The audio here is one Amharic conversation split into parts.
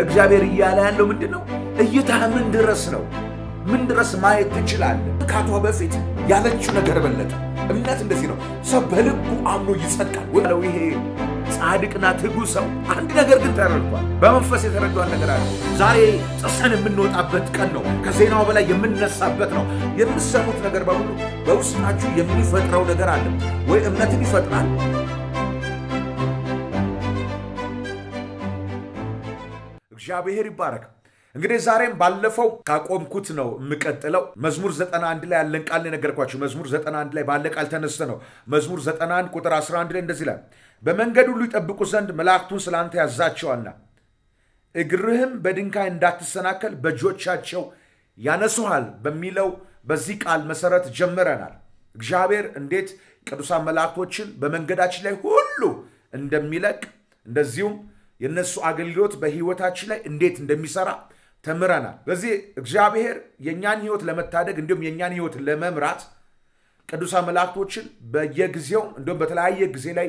እግዚአብሔር እያለ ያለው ምንድነው? እይታህ ምን ድረስ ነው? ምን ድረስ ማየት ትችላለህ? ካቷ በፊት ያለችው ነገር በለጠ። እምነት እንደዚህ ነው። ሰው በልቡ አምኖ ይጸድቃል። ወለው ይሄ ጻድቅና ትጉ ሰው አንድ ነገር ግን ተረድቷል። በመንፈስ የተረዳው ነገር አለ። ዛሬ ጥሰን የምንወጣበት ቀን ነው። ከዜናው በላይ የምንነሳበት ነው። የምትሰሙት ነገር በሙሉ በውስጣችሁ የሚፈጥረው ነገር አለ ወይ እምነትን ይፈጥራል። እግዚአብሔር ይባረክ። እንግዲህ ዛሬም ባለፈው ካቆምኩት ነው የምቀጥለው። መዝሙር 91 ላይ ያለን ቃል ነገርኳችሁ። መዝሙር 91 ላይ ባለ ቃል ተነስተ ነው። መዝሙር 91 ቁጥር 11 ላይ እንደዚህ ይላል፣ በመንገድ ሁሉ ይጠብቁ ዘንድ መላእክቱን ስላንተ ያዛቸዋልና እግርህም በድንጋይ እንዳትሰናከል በእጆቻቸው ያነሱሃል በሚለው በዚህ ቃል መሰረት ጀምረናል። እግዚአብሔር እንዴት ቅዱሳን መላእክቶችን በመንገዳችን ላይ ሁሉ እንደሚለቅ እንደዚሁም የነሱ አገልግሎት በህይወታችን ላይ እንዴት እንደሚሰራ ተምረናል። በዚህ እግዚአብሔር የኛን ህይወት ለመታደግ እንዲሁም የኛን ህይወት ለመምራት ቅዱሳን መላእክቶችን በየጊዜው እንዲሁም በተለያየ ጊዜ ላይ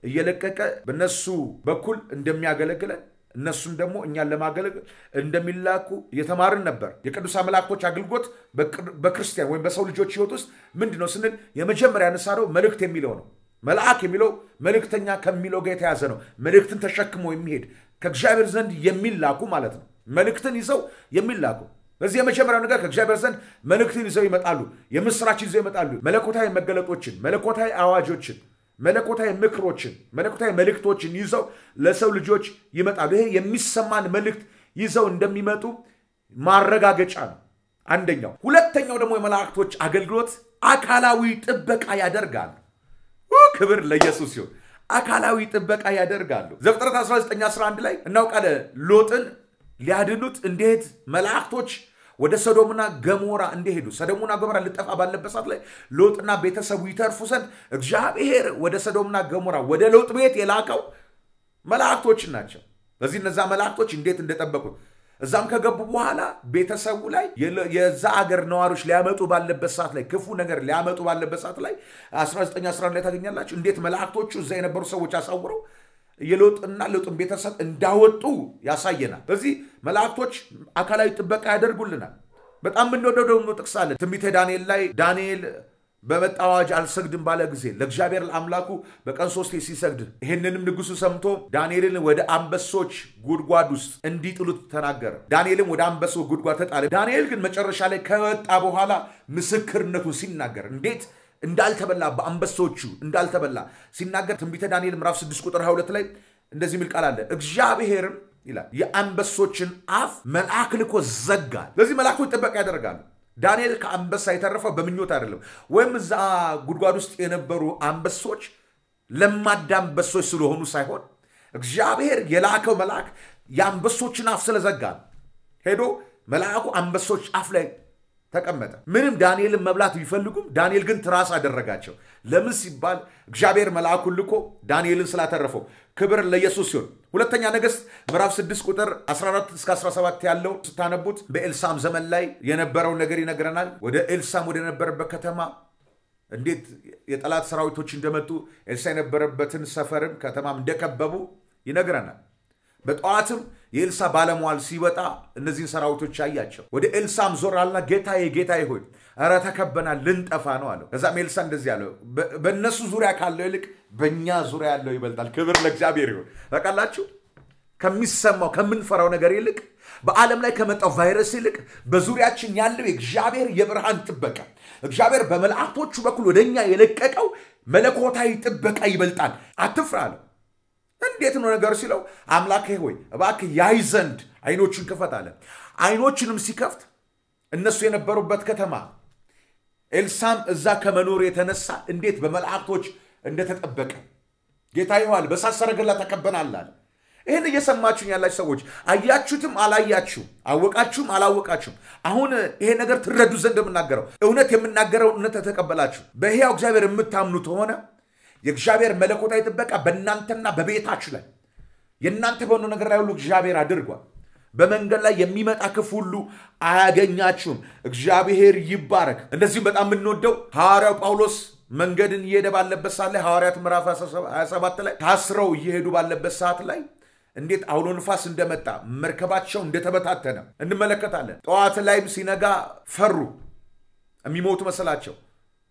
እየለቀቀ በነሱ በኩል እንደሚያገለግለን እነሱም ደግሞ እኛን ለማገለግል እንደሚላኩ እየተማርን ነበር። የቅዱሳን መላእክቶች አገልግሎት በክርስቲያን ወይም በሰው ልጆች ህይወት ውስጥ ምንድነው ስንል የመጀመሪያ ያነሳነው መልእክት የሚለው ነው። መልአክ የሚለው መልእክተኛ ከሚለው ጋር የተያዘ ነው። መልእክትን ተሸክሞ የሚሄድ ከእግዚአብሔር ዘንድ የሚላኩ ማለት ነው። መልእክትን ይዘው የሚላኩ። በዚህ የመጀመሪያው ነገር ከእግዚአብሔር ዘንድ መልእክትን ይዘው ይመጣሉ። የምስራችን ይዘው ይመጣሉ። መለኮታዊ መገለጦችን፣ መለኮታዊ አዋጆችን፣ መለኮታዊ ምክሮችን፣ መለኮታዊ መልእክቶችን ይዘው ለሰው ልጆች ይመጣሉ። ይሄ የሚሰማን መልእክት ይዘው እንደሚመጡ ማረጋገጫ ነው አንደኛው። ሁለተኛው ደግሞ የመላእክቶች አገልግሎት አካላዊ ጥበቃ ያደርጋሉ። ክብር ለኢየሱስ ይሁን። አካላዊ ጥበቃ ያደርጋሉ። ዘፍጥረት 19:11 ላይ እናውቃለን ሎጥን ሊያድኑት እንዴት መላእክቶች ወደ ሰዶምና ገሞራ እንደሄዱ። ሰዶምና ገሞራ ልጠፋ ባለበት ሰዓት ላይ ሎጥና ቤተሰቡ ይተርፉ ዘንድ እግዚአብሔር ወደ ሰዶምና ገሞራ ወደ ሎጥ ቤት የላከው መላእክቶች ናቸው። በዚህ እነዛ መላእክቶች እንዴት እንደጠበቁት እዛም ከገቡ በኋላ ቤተሰቡ ላይ የዛ አገር ነዋሪዎች ሊያመጡ ባለበት ሰዓት ላይ ክፉ ነገር ሊያመጡ ባለበት ሰዓት ላይ 19:11 ላይ ታገኛላችሁ። እንዴት መላእክቶቹ እዛ የነበሩ ሰዎች አሳውረው የሎጥና ሎጥን ቤተሰብ እንዳወጡ ያሳየናል። በዚህ መላእክቶች አካላዊ ጥበቃ ያደርጉልናል። በጣም የምንወደው ደግሞ ጥቅስ አለ። ትንቢተ ዳንኤል ላይ ዳንኤል በመጣው አዋጅ አልሰግድም ባለ ጊዜ ለእግዚአብሔር ለአምላኩ በቀን 3 ሲሰግድ ይሄንንም ንጉሱ ሰምቶ ዳንኤልን ወደ አንበሶች ጉድጓድ ውስጥ እንዲጥሉት ተናገረ። ዳንኤልም ወደ አንበሶች ጉድጓድ ተጣለ። ዳንኤል ግን መጨረሻ ላይ ከወጣ በኋላ ምስክርነቱን ሲናገር እንዴት እንዳልተበላ በአንበሶቹ እንዳልተበላ ሲናገር ትንቢተ ዳንኤል ምዕራፍ 6 ቁጥር 22 ላይ እንደዚህ የሚል ቃል አለ። እግዚአብሔርም ይላል የአንበሶችን አፍ መልአክ ልኮ ዘጋ። ለዚህ መልአኮች ጥበቃ ያደርጋሉ። ዳንኤል ከአንበሳ የተረፈው በምኞት አይደለም፣ ወይም እዛ ጉድጓድ ውስጥ የነበሩ አንበሶች ለማዳ አንበሶች ስለሆኑ ሳይሆን እግዚአብሔር የላከው መልአክ የአንበሶችን አፍ ስለዘጋ ሄዶ መልአኩ አንበሶች አፍ ላይ ተቀመጠ። ምንም ዳንኤልን መብላት ቢፈልጉም ዳንኤል ግን ትራስ አደረጋቸው። ለምን ሲባል እግዚአብሔር መልአኩን ልኮ ዳንኤልን ስላተረፈው። ክብር ለኢየሱስ ይሁን። ሁለተኛ ነገሥት ምዕራፍ 6 ቁጥር 14 እስከ 17 ያለው ስታነቡት በኤልሳም ዘመን ላይ የነበረው ነገር ይነግረናል። ወደ ኤልሳም ወደ ነበረበት ከተማ እንዴት የጠላት ሰራዊቶች እንደመጡ ኤልሳ የነበረበትን ሰፈርም ከተማም እንደከበቡ ይነግረናል። በጠዋትም የኤልሳ ባለሟል ሲወጣ እነዚህን ሰራዊቶች አያቸው። ወደ ኤልሳም ዞር አለና ጌታዬ ሆይ ኧረ ተከበናል ልንጠፋ ነው አለው። ከዛም ኤልሳ እንደዚህ አለው፣ በእነሱ ዙሪያ ካለው ይልቅ በእኛ ዙሪያ ያለው ይበልጣል። ክብር ለእግዚአብሔር ይሁን። ታውቃላችሁ ከሚሰማው ከምንፈራው ነገር ይልቅ በዓለም ላይ ከመጣው ቫይረስ ይልቅ በዙሪያችን ያለው የእግዚአብሔር የብርሃን ጥበቃ እግዚአብሔር በመላእክቶቹ በኩል ወደኛ የለቀቀው መለኮታዊ ጥበቃ ይበልጣል። አትፍራ አለው። እንዴት ነው ነገር ሲለው አምላኬ ሆይ እባክህ ያይ ዘንድ አይኖቹን ክፈት አለ። አይኖቹንም ሲከፍት እነሱ የነበሩበት ከተማ ኤልሳም እዛ ከመኖር የተነሳ እንዴት በመላእክቶች እንደተጠበቀ ጌታ ይሆናል። በእሳት ሰረገላ ተከበናል አለ። ይሄን እየሰማችሁኝ ያላችሁ ሰዎች አያችሁትም አላያችሁም፣ አወቃችሁም አላወቃችሁም፣ አሁን ይሄ ነገር ትረዱ ዘንድ የምናገረው እውነት የምናገረው እውነት ተቀበላችሁ በሕያው እግዚአብሔር የምታምኑት ሆነ የእግዚአብሔር መለኮታዊ ጥበቃ በእናንተና በቤታችሁ ላይ የእናንተ በሆነ ነገር ላይ ሁሉ እግዚአብሔር አድርጓል። በመንገድ ላይ የሚመጣ ክፉ ሁሉ አያገኛችሁም። እግዚአብሔር ይባረክ። እንደዚህም በጣም የምንወደው ሐዋርያው ጳውሎስ መንገድን እየሄደ ባለበት ሰዓት ላይ ሐዋርያት ምዕራፍ 27 ላይ ታስረው እየሄዱ ባለበት ሰዓት ላይ እንዴት አውሎ ንፋስ እንደመጣ መርከባቸው እንደተበታተነ እንመለከታለን። ጠዋት ላይም ሲነጋ ፈሩ፣ የሚሞቱ መሰላቸው።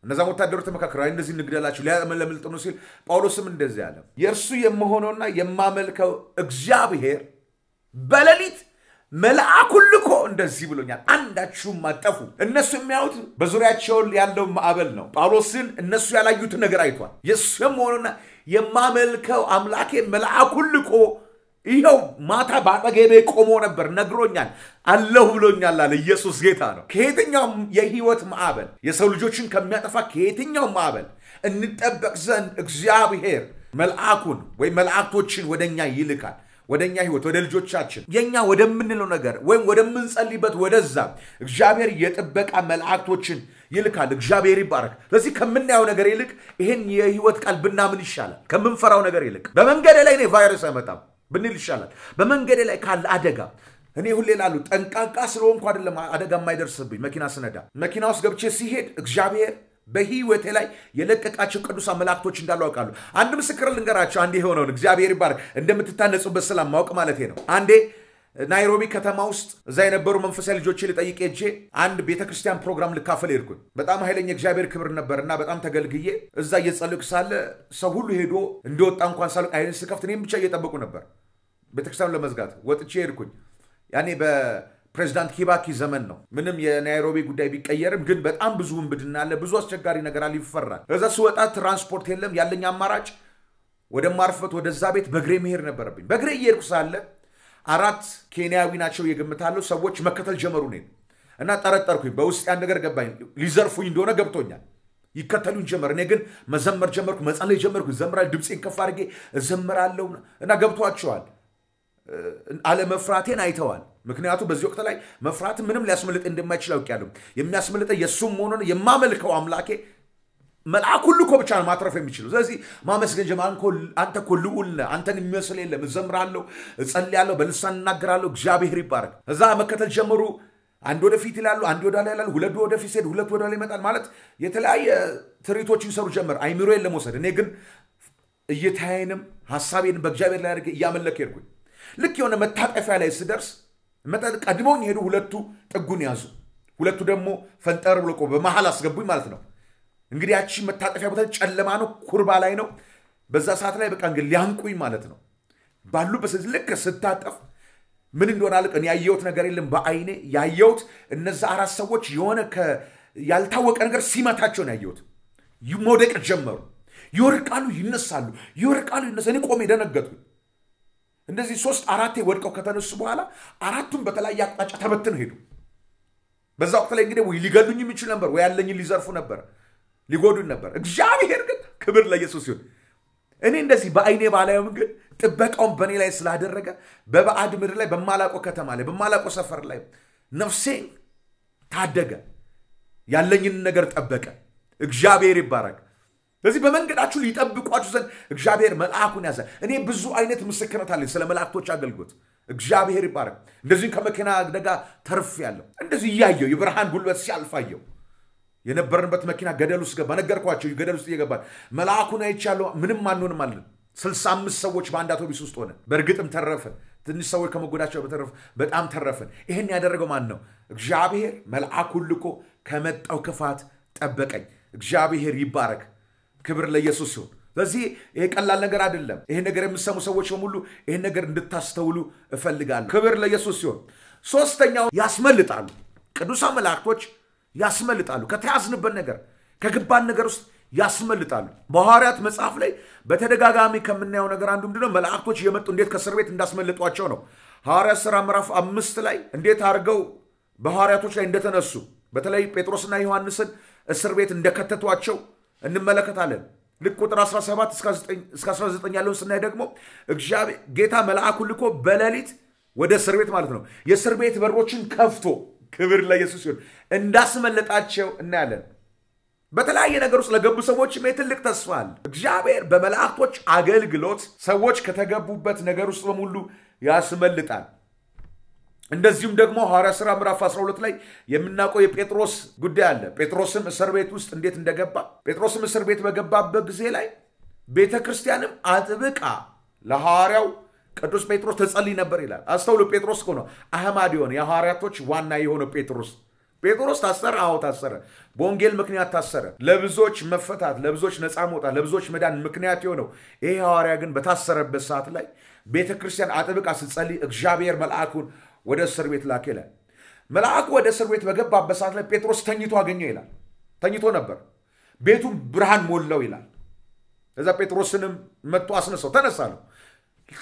እነዛም ወታደሮች ተመካከሩ፣ እንደዚህ እንግደላቸው ሊያመልጡ ነው ሲል ጳውሎስም እንደዚህ አለ፣ የእርሱ የምሆነውና የማመልከው እግዚአብሔር በሌሊት መልአኩን ልኮ እንደዚህ ብሎኛል፣ አንዳችሁም አጠፉ። እነሱ የሚያዩት በዙሪያቸው ያለው ማዕበል ነው። ጳውሎስን እነሱ ያላዩት ነገር አይቷል። የእሱ የምሆነውና የማመልከው አምላኬ መልአኩን ልኮ ይኸው ማታ ባጠገቤ ቆሞ ነበር፣ ነግሮኛል፣ አለሁ ብሎኛል አለ። ኢየሱስ ጌታ ነው። ከየትኛውም የህይወት ማዕበል የሰው ልጆችን ከሚያጠፋ ከየትኛውም ማዕበል እንጠበቅ ዘንድ እግዚአብሔር መልአኩን ወይ መላእክቶችን ወደኛ ይልካል። ወደኛ ህይወት ወደ ልጆቻችን የኛ ወደምንለው ነገር ወይም ወደምንጸልይበት ወደዛ እግዚአብሔር የጥበቃ መላእክቶችን ይልካል። እግዚአብሔር ይባረክ። ስለዚህ ከምናየው ነገር ይልቅ ይሄን የህይወት ቃል ብናምን ይሻላል። ከምንፈራው ነገር ይልቅ በመንገድ ላይ ነው ቫይረስ አይመጣም ብንል ይሻላል። በመንገድ ላይ ካለ አደጋ እኔ ሁሌ ላሉ ጠንቃቃ ስለሆንኩ አይደለም አደጋ የማይደርስብኝ። መኪና ስነዳ መኪና ውስጥ ገብቼ ሲሄድ እግዚአብሔር በህይወቴ ላይ የለቀቃቸው ቅዱሳን መላእክቶች እንዳሉ አውቃለሁ። አንድ ምስክር ልንገራቸው። አንዴ የሆነውን እግዚአብሔር ይባርክ እንደምትታነጹበት ሰላም ማወቅ ማለት ነው። አንዴ ናይሮቢ ከተማ ውስጥ እዛ የነበሩ መንፈሳዊ ልጆቼ ልጠይቅ ሄጄ አንድ ቤተክርስቲያን ፕሮግራም ልካፈል ሄድኩኝ። በጣም ኃይለኛ እግዚአብሔር ክብር ነበርና በጣም ተገልግዬ እዛ እየጸለይኩ ሳለ ሰው ሁሉ ሄዶ እንደወጣ እንኳን ሳልቅ አይን ስከፍት እኔም ብቻ እየጠበቁ ነበር ቤተክርስቲያኑን ለመዝጋት። ወጥቼ ሄድኩኝ። ያኔ በፕሬዝዳንት ኪባኪ ዘመን ነው። ምንም የናይሮቢ ጉዳይ ቢቀየርም ግን በጣም ብዙ ውንብድና አለ፣ ብዙ አስቸጋሪ ነገር አለ፣ ይፈራል። ከዛ ስወጣ ትራንስፖርት የለም። ያለኝ አማራጭ ወደ ማርፈት ወደዛ ቤት በእግሬ መሄድ ነበረብኝ። በእግሬ እየሄድኩ ሳለ 4 ኬንያዊ ናቸው የገምታለሁ ሰዎች መከተል ጀመሩ ነኝ እና ጠረጠርኩኝ። በውስጥ ያን ነገር ገባኝ፣ ሊዘርፉኝ እንደሆነ ገብቶኛል። ይከተሉኝ ጀመር። እኔ ግን መዘመር ጀመርኩ፣ መጸለይ ጀመርኩ። ዘምራለሁ፣ ድምፄን ከፍ አድርጌ እዘምራለሁ እና ገብቷቸዋል። አለመፍራቴን አይተዋል። ምክንያቱም በዚህ ወቅት ላይ መፍራት ምንም ሊያስመልጥ እንደማይችል አውቄያለሁ። የሚያስመልጠ የሱም መሆኑን የማመልከው አምላኬ መልአክ ሁሉ እኮ ብቻ ነው ማትረፍ የሚችለው። ስለዚህ ማመስገን ጀመርኩ። አንተ እኮ ልዑል ነህ፣ አንተን የሚመስል የለም። እዘምራለሁ፣ እጸልያለሁ፣ በልሳን እናገራለሁ። እግዚአብሔር ይባረክ። እዛ መከተል ጀመሩ። አንድ ወደፊት ይላሉ፣ አንድ ወደ ላይ ይላሉ፣ ሁለት ወደፊት ሲሄድ ሁለት ወደ ላይ ይመጣል። ማለት የተለያየ ትርኢቶችን ይሰሩ ጀመር አይምሮዬን ለመውሰድ። እኔ ግን እይታዬንም ሐሳቤን በእግዚአብሔር ላይ አድርጌ እያመለክ ሄድኩኝ። ልክ የሆነ መታጠፊያ ላይ ስደርስ ቀድሞኝ ሄዱ። ሁለቱ ጥጉን ያዙ፣ ሁለቱ ደግሞ ፈንጠር ብሎ በመሃል አስገቡኝ ማለት ነው። እንግዲህ ያቺ መታጠፊያ ቦታ ጨለማ ነው፣ ኩርባ ላይ ነው። በዛ ሰዓት ላይ በቃ እንግዲህ ሊያንቁኝ ማለት ነው። ባሉበት ልክ ስታጠፍ ምን እንደሆነ አልቅ እኔ ያየሁት ነገር የለም። በአይኔ ያየሁት እነዛ 4 ሰዎች የሆነ ያልታወቀ ነገር ሲመታቸው ነው ያየሁት። መውደቅ ጀመሩ። ይወርቃሉ፣ ይነሳሉ፣ ይወርቃሉ፣ ይነሳሉ። እኔ ቆሜ ደነገጥኩኝ። እንደዚህ 3-4 ወድቀው ከተነሱ በኋላ 4ቱም በተለያየ አቅጣጫ ተበትነው ሄዱ። በዛ ወቅት ላይ እንግዲህ ወይ ሊገሉኝ የሚችል ነበር፣ ወይ ያለኝን ሊዘርፉ ነበር፣ ሊጎዱኝ ነበር። እግዚአብሔር ግን ክብር ለኢየሱስ ይሁን። እኔ እንደዚህ በአይኔ ባላየውም ግን ጥበቃውን በእኔ ላይ ስላደረገ በባዕድ ምድር ላይ በማላቆ ከተማ ላይ በማላቆ ሰፈር ላይ ነፍሴን ታደገ፣ ያለኝን ነገር ጠበቀ። እግዚአብሔር ይባረክ። ስለዚህ በመንገዳችሁ ሊጠብቋችሁ ዘንድ እግዚአብሔር መልአኩን ያዘ። እኔ ብዙ አይነት ምስክርነት አለኝ ስለ መላእክቶች አገልግሎት። እግዚአብሔር ይባረክ። እንደዚህ ከመኪና አደጋ ተርፌያለሁ። እንደዚህ እያየሁ የብርሃን ጉልበት ሲያልፋየው የነበርንበት መኪና ገደል ውስጥ ገባ። ነገርኳቸው። ገደል ውስጥ እየገባን መልአኩን አይቻለሁ። ምንም አንሆንም አለን። 65 ሰዎች በአንድ አውቶቡስ ውስጥ ሆነ። በእርግጥም ተረፈን። ትንሽ ሰዎች ከመጎዳቸው በተረፈ በጣም ተረፈን። ይሄን ያደረገው ማን ነው? እግዚአብሔር መልአኩን ልኮ ከመጣው ክፋት ጠበቀኝ። እግዚአብሔር ይባረክ። ክብር ለኢየሱስ ይሁን። ስለዚህ ይሄ ቀላል ነገር አይደለም። ይሄ ነገር የምትሰሙ ሰዎች በሙሉ ይሄን ነገር እንድታስተውሉ እፈልጋለሁ። ክብር ለኢየሱስ ይሁን። ሶስተኛው ያስመልጣሉ። ቅዱሳን መላእክቶች ያስመልጣሉ። ከተያዝንበት ነገር ከግባን ነገር ውስጥ ያስመልጣሉ። በሐዋርያት መጽሐፍ ላይ በተደጋጋሚ ከምናየው ነገር አንዱ ምንድነው? መላእክቶች የመጡ እንዴት ከእስር ቤት እንዳስመልጧቸው ነው። ሐዋርያት ሥራ ምዕራፍ 5 ላይ እንዴት አድርገው በሐዋርያቶች ላይ እንደተነሱ በተለይ ጴጥሮስና ዮሐንስን እስር ቤት እንደከተቷቸው እንመለከታለን። ልክ ቁጥር 17 እስከ 19 ያለውን ስናይ ደግሞ እግዚአብሔር ጌታ መልአኩን ልኮ በሌሊት ወደ እስር ቤት ማለት ነው የእስር ቤት በሮችን ከፍቶ ክብር ለኢየሱስ ይሁን እንዳስመለጣቸው እናያለን። በተለያየ ነገር ውስጥ ለገቡ ሰዎች ትልቅ ተስፋ አለ። እግዚአብሔር በመላእክቶች አገልግሎት ሰዎች ከተገቡበት ነገር ውስጥ በሙሉ ያስመልጣል። እንደዚሁም ደግሞ ሐዋርያት ሥራ ምዕራፍ 12 ላይ የምናውቀው የጴጥሮስ ጉዳይ አለ። ጴጥሮስም እስር ቤት ውስጥ እንዴት እንደገባ ጴጥሮስም እስር ቤት በገባበት ጊዜ ላይ ቤተክርስቲያንም አጥብቃ ለሐዋርያው ቅዱስ ጴጥሮስ ተጸልይ ነበር ይላል። አስተውሉ ጴጥሮስ እኮ ነው አህማዲዮን የሐዋርያቶች ዋና የሆነው ጴጥሮስ ታሰረ። አዎ ታሰረ። በወንጌል ምክንያት ታሰረ። ለብዙዎች መፈታት፣ ለብዙዎች ነፃ መውጣት፣ ለብዙዎች መዳን ምክንያት የሆነው ይሄ ሐዋርያ ግን በታሰረበት ሰዓት ላይ ቤተክርስቲያን አጥብቃ ስትጸልይ እግዚአብሔር መልአኩን ወደ እስር ቤት ላከ ይላል። መልአኩ ወደ እስር ቤት በገባበት ሰዓት ላይ ጴጥሮስ ተኝቶ አገኘው ይላል። ተኝቶ ነበር። ቤቱም ብርሃን ሞላው ይላል። እዛ ጴጥሮስንም መጥቶ አስነሳው። ተነሳ ነው።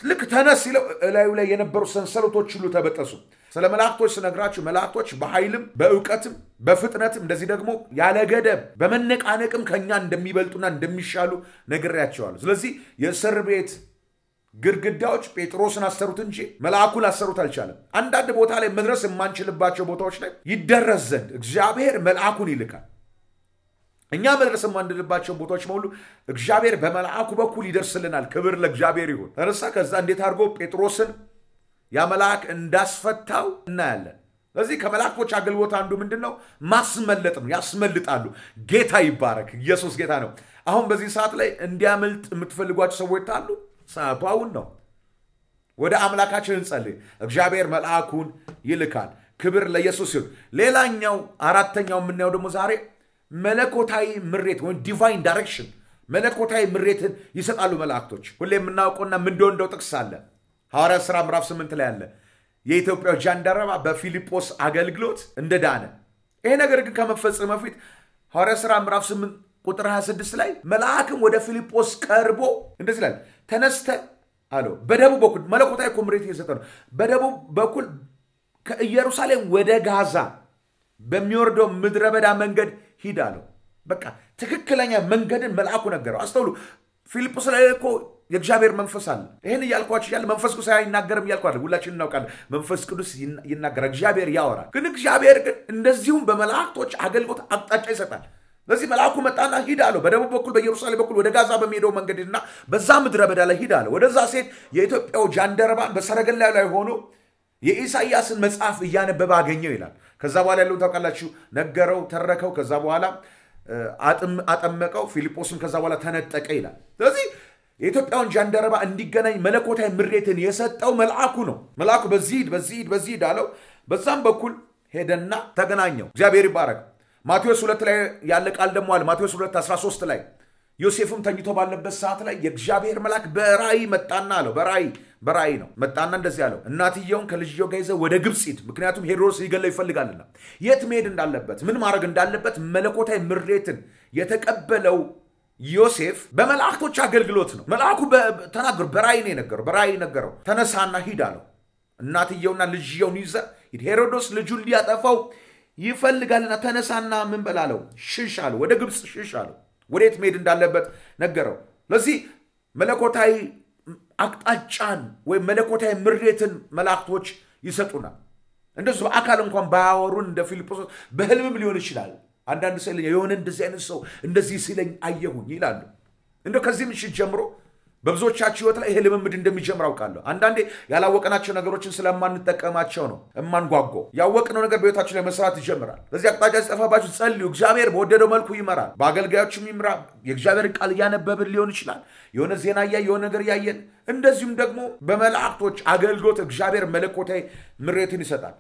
ልክ ተነስ ሲለው እላዩ ላይ የነበሩ ሰንሰለቶች ሁሉ ተበጠሱ። ስለ መላእክቶች ስነግራችሁ መላእክቶች በኃይልም በእውቀትም በፍጥነትም እንደዚህ ደግሞ ያለ ገደብ በመነቃነቅም ከኛ እንደሚበልጡና እንደሚሻሉ ነግሬያቸዋለሁ። ስለዚህ የእስር ቤት ግድግዳዎች ጴጥሮስን አሰሩት እንጂ መልአኩን አሰሩት አልቻለም። አንዳንድ ቦታ ላይ መድረስ የማንችልባቸው ቦታዎች ላይ ይደረስ ዘንድ እግዚአብሔር መልአኩን ይልካል። እኛ መድረስ የማንችልባቸው ቦታዎች ሁሉ እግዚአብሔር በመልአኩ በኩል ይደርስልናል። ክብር ለእግዚአብሔር ይሁን። ተነሳ። ከዛ እንዴት አድርጎ ጴጥሮስን ያ መልአክ እንዳስፈታው እናያለን። ስለዚህ ከመላእክቶች አገልግሎት አንዱ ምንድነው? ማስመለጥ ነው። ያስመልጣሉ። ጌታ ይባረክ። ኢየሱስ ጌታ ነው። አሁን በዚህ ሰዓት ላይ እንዲያመልጥ የምትፈልጓቸው ሰዎች አሉ። ሰዓቱ አሁን ነው። ወደ አምላካችን እንጸልይ። እግዚአብሔር መልአኩን ይልካል። ክብር ለኢየሱስ ይሁን። ሌላኛው አራተኛው የምናየው ደግሞ ዛሬ መለኮታዊ ምሬት ወይም ዲቫይን ዳይሬክሽን መለኮታዊ ምሬትን ይሰጣሉ መላእክቶች። ሁሌ የምናውቀውና ምንድነው ጥቅስ አለ ሐዋርያት ሥራ ምዕራፍ 8 ላይ አለ። የኢትዮጵያው ጃንደረባ በፊልጶስ አገልግሎት እንደዳነ። ይሄ ነገር ግን ከመፈጸሙ በፊት ሐዋርያት ሥራ ምዕራፍ 8 ቁጥር 26 ላይ መልአክም ወደ ፊልጶስ ቀርቦ እንደዚህ ይላል፣ ተነስተ አለው። በደቡብ በኩል መለኮታዊ ምሬት እየሰጠ ነው። በደቡብ በኩል ከኢየሩሳሌም ወደ ጋዛ በሚወርደው ምድረ በዳ መንገድ ሂድ አለው። በቃ ትክክለኛ መንገድን መልአኩ ነገረው። አስተውሉ። ፊልጶስ ላይ እኮ የእግዚአብሔር መንፈስ አለ። ይሄን እያልኳችሁ ያለ መንፈስ ቅዱስ አይናገርም እያልኳችሁ ሁላችንም እናውቃለን። መንፈስ ቅዱስ ይናገራል፣ እግዚአብሔር ያወራል። ግን እግዚአብሔር ግን እንደዚሁም በመላእክቶች አገልግሎት አቅጣጫ ይሰጣል። ስለዚህ መልአኩ መጣና ሂድ አለው። በደቡብ በኩል በኢየሩሳሌም በኩል ወደ ጋዛ በሚሄደው መንገድና በዛ ምድረ በዳ ላይ ሂድ አለው። ወደዛ ሴት የኢትዮጵያው ጃንደረባን በሰረገላ ላይ ሆኖ የኢሳይያስን መጽሐፍ እያነበበ አገኘው ይላል። ከዛ በኋላ ያለውን ታውቃላችሁ። ነገረው፣ ተረከው። ከዛ በኋላ አጠመቀው። ፊልጶስም ከዛ በኋላ ተነጠቀ ይላል። ስለዚህ የኢትዮጵያውን ጃንደረባ እንዲገናኝ መለኮታዊ ምሬትን የሰጠው መልአኩ ነው። መልአኩ በዚህ ሂድ አለው። በዛም በኩል ሄደና ተገናኘው። እግዚአብሔር ይባረክ። ማቴዎስ 2 ላይ ያለ ቃል ደግሞ አለ። ማቴዎስ 2:13 ላይ ዮሴፍም ተኝቶ ባለበት ሰዓት ላይ የእግዚአብሔር መልአክ በራእይ መጣና አለው። በራእይ ነው መጣና እንደዚህ አለው፣ እናትየውን ከልጅየው ጋር ይዘህ ወደ ግብፅ ሂድ፣ ምክንያቱም ሄሮድስ ሊገለው ይፈልጋልና። የት መሄድ እንዳለበት ምን ማድረግ እንዳለበት መለኮታዊ ምሬትን የተቀበለው ዮሴፍ በመላእክቶች አገልግሎት ነው። መልአኩ ተናገሩ፣ በራእይ ነገረው። ተነሳና ሂድ አለው። እናትየውና ልጅየውን ይዘህ ሂድ፣ ሄሮድስ ልጁን ሊያጠፋው ይፈልጋልና ተነሳና ምን በላለው፣ ሽሽ አለው። ወደ ግብፅ ሽሽ አለው። ወዴት መሄድ እንዳለበት ነገረው። ለዚህ መለኮታዊ አቅጣጫን ወይም መለኮታዊ ምሬትን መላእክቶች ይሰጡናል። እንደዚህ በአካል እንኳን ባያወሩን እንደ ፊልጶስ በህልምም ሊሆን ይችላል። አንዳንድ ሰው የሆነ እንደዚህ አይነት ሰው እንደዚህ ሲለኝ አየሁኝ ይላሉ። እንደው ከዚህ ምሽት ጀምሮ በብዙዎቻችሁ ህይወት ላይ ይሄ ልምምድ እንደሚጀምር አውቃለሁ። አንዳንዴ ያላወቅናቸው ነገሮችን ስለማንጠቀማቸው ነው እማንጓጓው። ያወቅነው ነገር በህይወታችን ላይ መስራት ይጀምራል። ለዚህ አቅጣጫ ሲጠፋባችሁ ጸልዩ። እግዚአብሔር በወደደው መልኩ ይመራል። በአገልጋዮችም ይምራ። የእግዚአብሔር ቃል እያነበብን ሊሆን ይችላል። የሆነ ዜና የሆነ ነገር ያየን። እንደዚሁም ደግሞ በመላእክቶች አገልግሎት እግዚአብሔር መለኮታዊ ምሬትን ይሰጣል።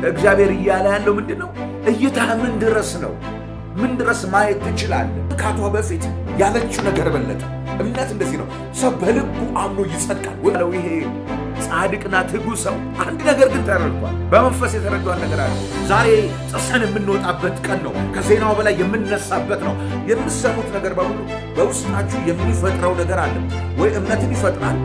እግዚአብሔር እያለ ያለው ምንድነው? እይታህ ምን ድረስ ነው? ምን ድረስ ማየት ትችላለህ? ካቷ በፊት ያለችው ነገር በለጠ። እምነት እንደዚህ ነው። ሰው በልቡ አምኖ ይጸድቃል ወለው ይሄ ጻድቅና ትጉ ሰው አንድ ነገር ግን ተረድቷል። በመንፈስ የተረዳው ነገር አለ። ዛሬ ጥሰን የምንወጣበት ቀን ነው። ከዜናው በላይ የምንነሳበት ነው። የምትሰሙት ነገር በሙሉ በውስጣችሁ የሚፈጥረው ነገር አለ። ወይ እምነትን ይፈጥራል